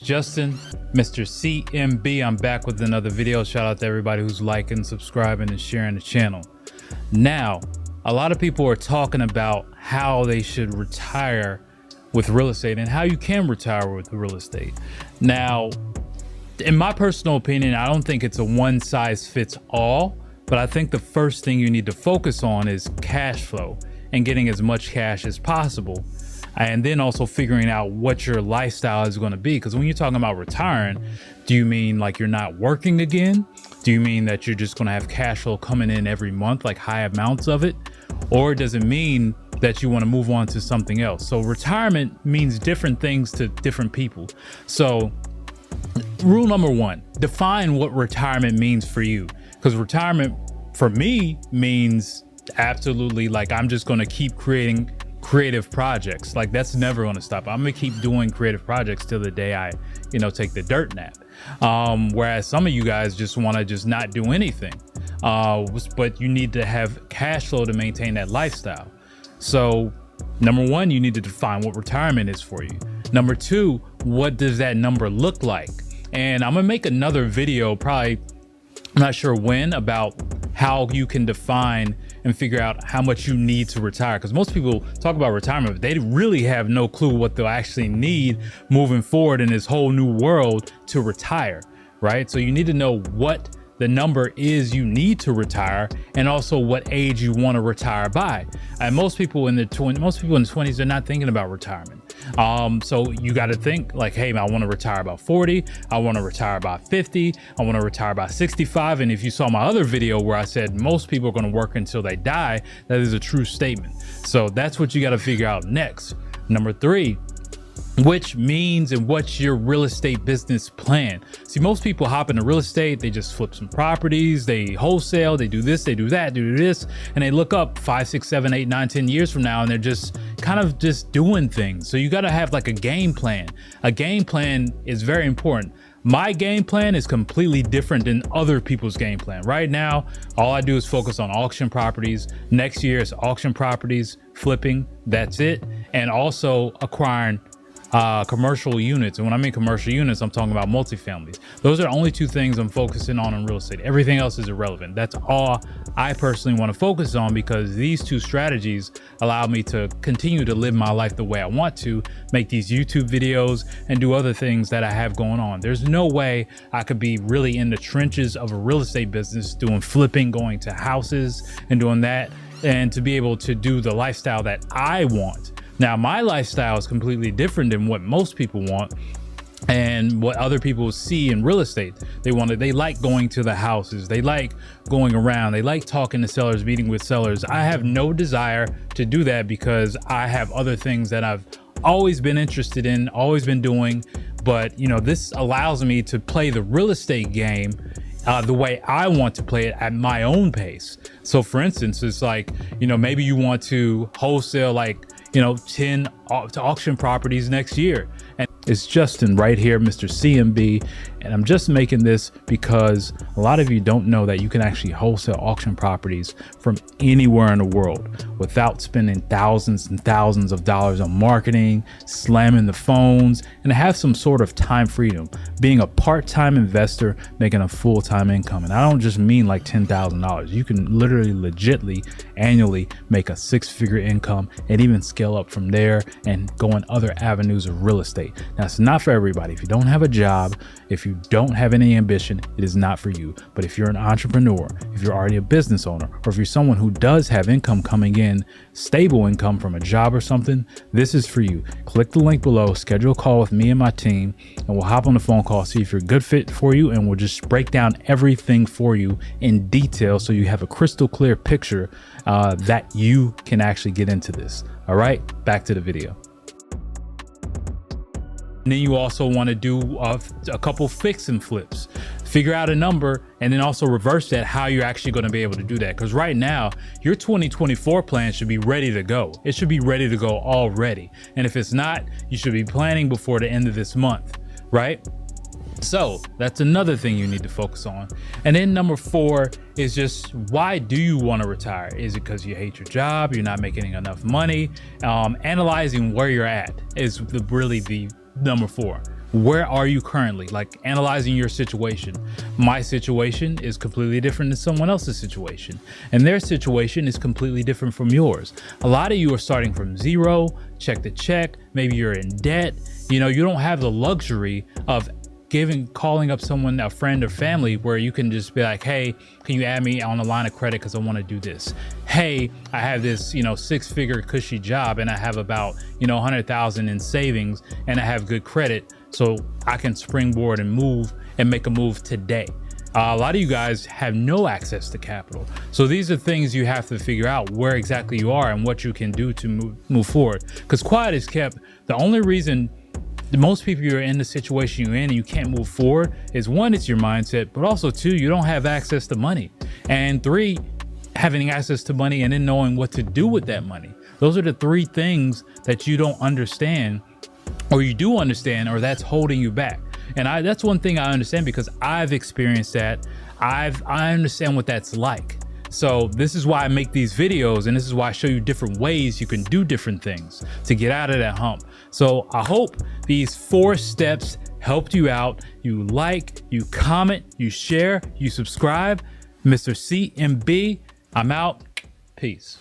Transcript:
Justin, Mr. CMB. I'm back with another video. Shout out to everybody who's liking, subscribing, and sharing the channel. Now, a lot of people are talking about how they should retire with real estate and how you can retire with real estate. Now, in my personal opinion, I don't think it's a one size fits all, but I think the first thing you need to focus on is cash flow and getting as much cash as possible. And then also figuring out what your lifestyle is going to be. Because when you're talking about retiring, do you mean like you're not working again? Do you mean that you're just going to have cash flow coming in every month, like high amounts of it? Or does it mean that you want to move on to something else? So retirement means different things to different people. So rule number one, define what retirement means for you. Because retirement for me means absolutely like I'm just going to keep creating creative projects. Like that's never going to stop. I'm gonna keep doing creative projects till the day I take the dirt nap. Whereas some of you guys just want to just not do anything, but you need to have cash flow to maintain that lifestyle. So number one, you need to define what retirement is for you. Number two, what does that number look like? And I'm gonna make another video, probably I'm not sure when, about how you can define and figure out how much you need to retire. Because most people talk about retirement, but they really have no clue what they'll actually need moving forward in this whole new world to retire, right? So you need to know what the number is you need to retire, and also what age you want to retire by. And most people in the 20s, they're not thinking about retirement. So you got to think like, hey, I want to retire about 40. I want to retire about 50. I want to retire about 65. And if you saw my other video where I said most people are going to work until they die, that is a true statement. So that's what you got to figure out next. Number three, which means and what's your real estate business plan? See, most people hop into real estate, they just flip some properties, they wholesale, they do this, they do that, do this, and they look up 5, 6, 7, 8, 9, 10 years from now, and they're just kind of just doing things. So you got to have like a game plan. A game plan is very important. My game plan is completely different than other people's game plan. Right now, all I do is focus on auction properties. Next year is auction properties, flipping, that's it. And also acquiring commercial units. And when I mean commercial units, I'm talking about multifamilies. Those are the only two things I'm focusing on in real estate. Everything else is irrelevant. That's all I personally want to focus on, because these two strategies allow me to continue to live my life the way I want to, make these YouTube videos and do other things that I have going on. There's no way I could be really in the trenches of a real estate business doing flipping, going to houses and doing that, and to be able to do the lifestyle that I want. Now, my lifestyle is completely different than what most people want and what other people see in real estate. They like going to the houses. They like going around. They like talking to sellers, meeting with sellers. I have no desire to do that because I have other things that I've always been interested in, always been doing. But, this allows me to play the real estate game the way I want to play it at my own pace. So for instance, it's like, maybe you want to wholesale like 10 to auction properties next year. And it's Justin right here, Mr. CMB. And I'm just making this because a lot of you don't know that you can actually wholesale auction properties from anywhere in the world without spending thousands and thousands of dollars on marketing, slamming the phones, and have some sort of time freedom, being a part-time investor, making a full-time income. And I don't just mean like $10,000. You can literally legitly annually make a six-figure income and even scale up from there and go in other avenues of real estate. Now, it's not for everybody. If you don't have a job, if you don't have any ambition, it is not for you. But if you're an entrepreneur, if you're already a business owner, or if you're someone who does have income coming in, stable income from a job or something, this is for you. Click the link below, schedule a call with me and my team, and we'll hop on the phone call, see if you're a good fit for you, and we'll just break down everything for you in detail so you have a crystal clear picture that you can actually get into this. All right, back to the video. And then you also want to do a couple fix and flips, figure out a number, and then also reverse that, how you're actually going to be able to do that. Because right now, your 2024 plan should be ready to go. It should be ready to go already. And if it's not, you should be planning before the end of this month, right? So that's another thing you need to focus on. And then number 4 is just, why do you want to retire? Is it because you hate your job? You're not making enough money? Analyzing where you're at is really the number 4. where are you currently? Like analyzing your situation. My situation is completely different than someone else's situation, and their situation is completely different from yours. A lot of you are starting from zero, check to check. Maybe you're in debt. You know, you don't have the luxury of calling up someone, a friend or family, where you can just be like, hey, can you add me on the line of credit because I want to do this? Hey, I have this, 6-figure cushy job and I have about, 100,000 in savings and I have good credit, so I can springboard and move and make a move today. A lot of you guys have no access to capital. So these are things you have to figure out where exactly you are and what you can do to move forward. Because quiet is kept. The only reason most people are in the situation you're in and you can't move forward is, one, it's your mindset, but also two, you don't have access to money, and three, having access to money and then knowing what to do with that money. Those are the three things that you don't understand, or you do understand, or that's holding you back. And that's one thing I understand because I've experienced that. I understand what that's like. So this is why I make these videos, and this is why I show you different ways you can do different things to get out of that hump. So I hope these 4 steps helped you out. You like, you comment, you share, you subscribe. Mr. CMB, I'm out. Peace.